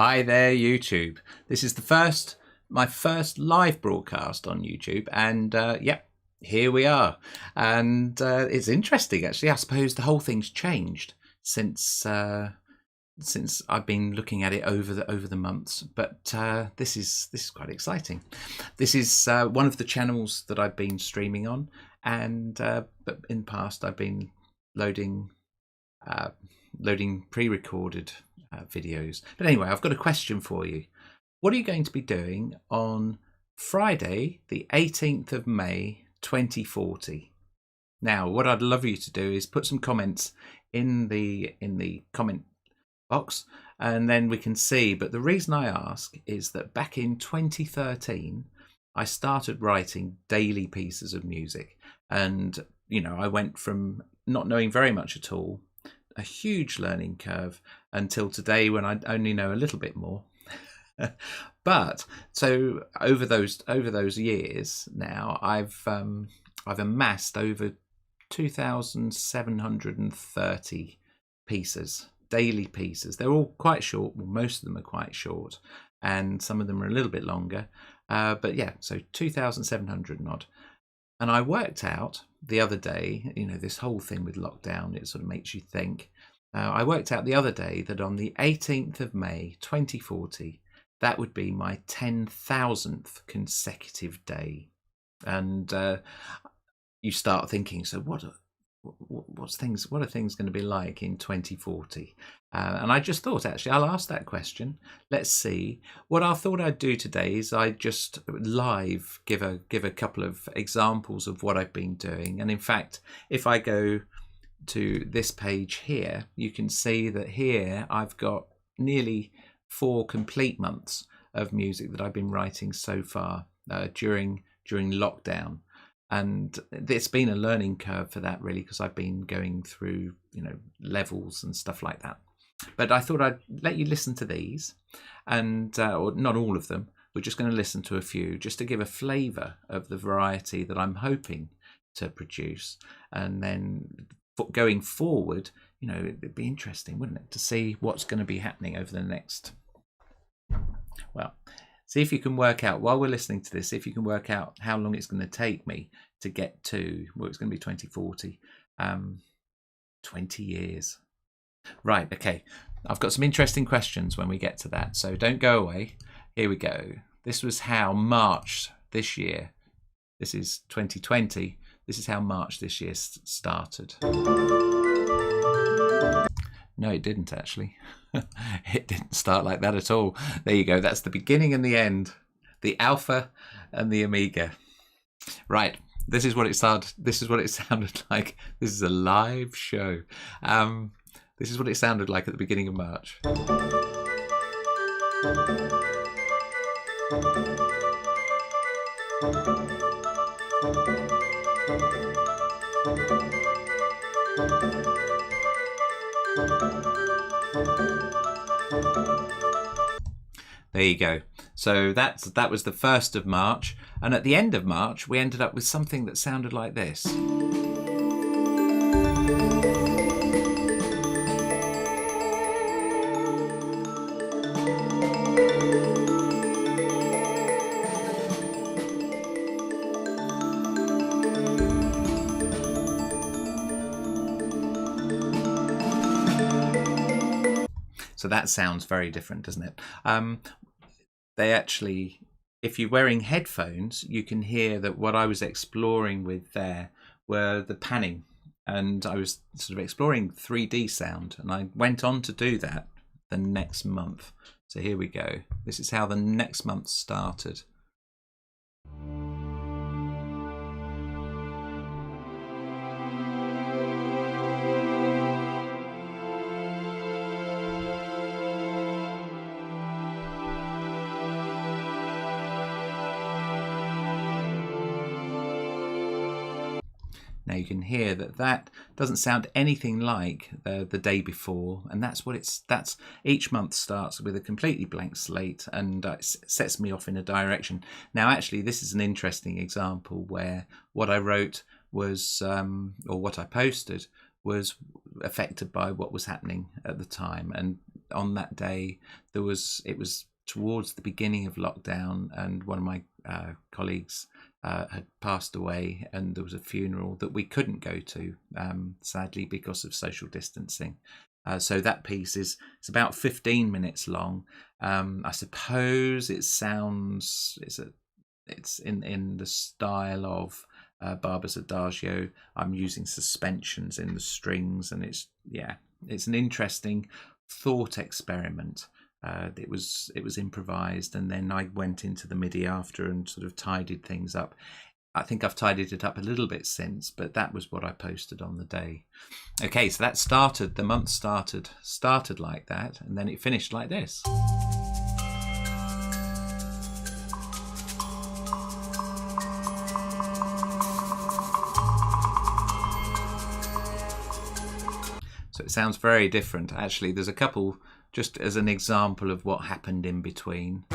Hi there, YouTube. This is my first live broadcast on YouTube, and yep, here we are. And it's interesting, actually. I suppose the whole thing's changed since I've been looking at it over the months. But this is quite exciting. This is one of the channels that I've been streaming on, and but in the past I've been loading pre-recorded videos. But anyway, I've got a question for you. What are you going to be doing on Friday, the 18th of May, 2040? Now, what I'd love you to do is put some comments in the comment box, and then we can see. But the reason I ask is that back in 2013, I started writing daily pieces of music, and I went from not knowing very much at all, a huge learning curve, until today when I only know a little bit more. But so over those years now, I've amassed over 2,730 pieces, daily pieces. They're all quite short. Well, most of them are quite short, and some of them are a little bit longer. But yeah, so 2,700 and odd. And I worked out the other day, this whole thing with lockdown, it sort of makes you think. I worked out the other day that on the 18th of May, 2040, that would be my 10,000th consecutive day. And you start thinking, so what are things going to be like in 2040? And I just thought, actually, I'll ask that question. Let's see. What I thought I'd do today is I just live give a couple of examples of what I've been doing. And in fact, if I go to this page here, you can see that here I've got nearly 4 complete months of music that I've been writing so far during lockdown. And it's been a learning curve for that, really, because I've been going through levels and stuff like that. But I thought I'd let you listen to these, and or not all of them. We're just going to listen to a few, just to give a flavour of the variety that I'm hoping to produce. And then going forward, it'd be interesting, wouldn't it, to see what's going to be happening over the next. Well, see if you can work out, while we're listening to this, if you can work out how long it's going to take me to get to, well, it's going to be 2040, 20 years. Right, okay. I've got some interesting questions when we get to that, so don't go away. Here we go. This was how March this year, this is 2020, this is how March this year started. No, it didn't, actually. It didn't start like that at all. There you go. That's the beginning and the end. The Alpha and the Omega. Right. This is what it started. This is what it sounded like. This is a live show. This is what it sounded like at the beginning of March. There you go. So that was the 1st of March, and at the end of March we ended up with something that sounded like this. So that sounds very different, doesn't it? They actually, if you're wearing headphones, you can hear that what I was exploring with there were the panning, and I was sort of exploring 3D sound, and I went on to do that the next month. So here we go. This is how the next month started. Now you can hear that doesn't sound anything like the day before, and that's each month starts with a completely blank slate, and sets me off in a direction. Now actually this is an interesting example where what I wrote was, or what I posted was affected by what was happening at the time, and on that day it was towards the beginning of lockdown, and one of my colleagues had passed away, and there was a funeral that we couldn't go to, sadly, because of social distancing. So that piece is, it's about 15 minutes long. I suppose it sounds, it's in the style of Barber's Adagio. I'm using suspensions in the strings, and it's an interesting thought experiment. It was improvised, and then I went into the MIDI after and sort of tidied things up. I think I've tidied it up a little bit since, but that was what I posted on the day. Okay, so that started, the month started like that, and then it finished like this. So it sounds very different. Actually, there's a couple, just as an example of what happened in between.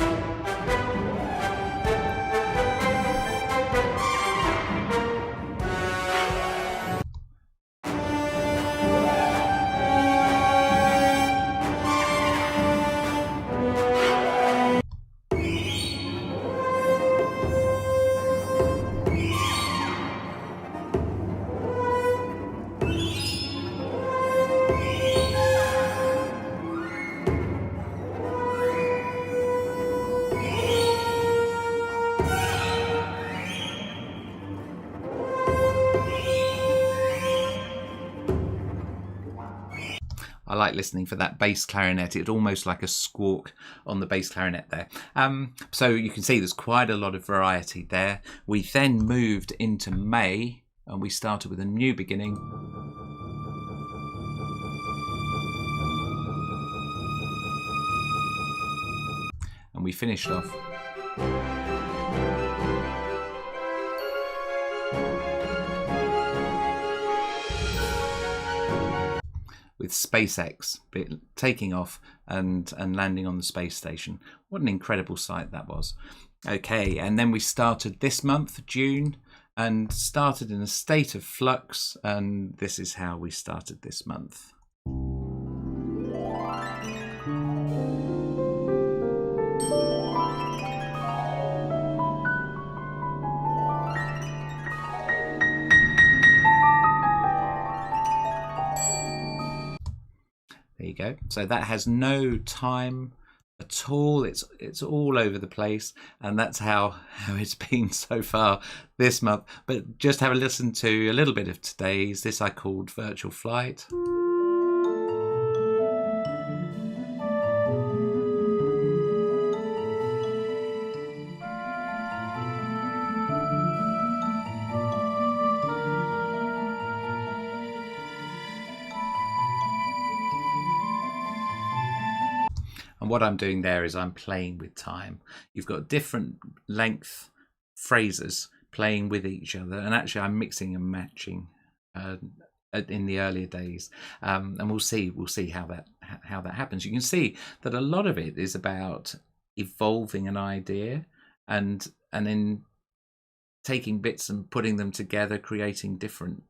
I like listening for that bass clarinet. It's almost like a squawk on the bass clarinet there. So you can see there's quite a lot of variety there. We then moved into May, and we started with a new beginning. And we finished off with SpaceX taking off and landing on the space station. What an incredible sight that was. Okay, and then we started this month, June, and started in a state of flux, and this is how we started this month. There you go. So that has no time at all. It's all over the place, and that's how it's been so far this month. But just have a listen to a little bit of today's. This I called Virtual Flight. And what I'm doing there is I'm playing with time. You've got different length phrases playing with each other, and actually I'm mixing and matching in the earlier days, and we'll see how that happens. You can see that a lot of it is about evolving an idea and then taking bits and putting them together, creating different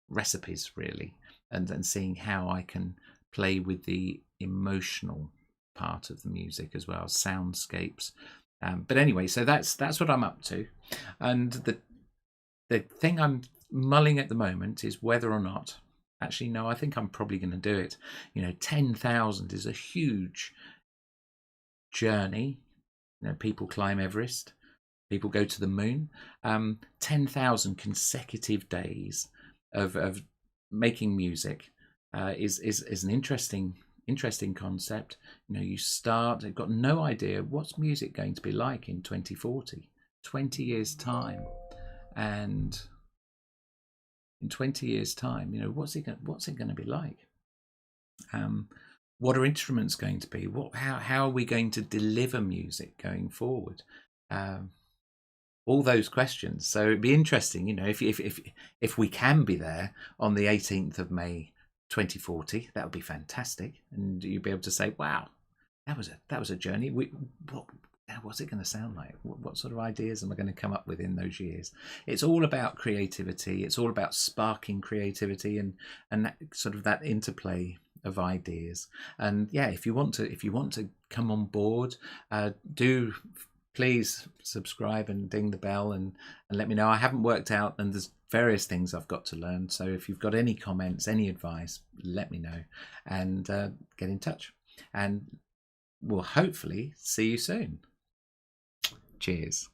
recipes really, and seeing how I can play with the emotional part of the music as well, soundscapes. But anyway, so that's what I'm up to, and the thing I'm mulling at the moment is whether or not, actually no, I think I'm probably going to do it. 10,000 is a huge journey. People climb Everest, people go to the moon. 10,000 consecutive days of making music is an interesting concept. You start, you've got no idea what's music going to be like in 2040, 20 years time, and in 20 years time, what's it going to be like? What are instruments going to be? How are we going to deliver music going forward? All those questions. So it'd be interesting, if we can be there on the 18th of May 2040, that would be fantastic, and you'd be able to say, wow, that was a journey. What's it going to sound like? What sort of ideas am I going to come up with in those years? It's all about creativity. It's all about sparking creativity and that sort of that interplay of ideas. And yeah, if you want to come on board, do please subscribe and ding the bell, and let me know. I haven't worked out, and there's various things I've got to learn. So if you've got any comments, any advice, let me know, and get in touch. And we'll hopefully see you soon. Cheers.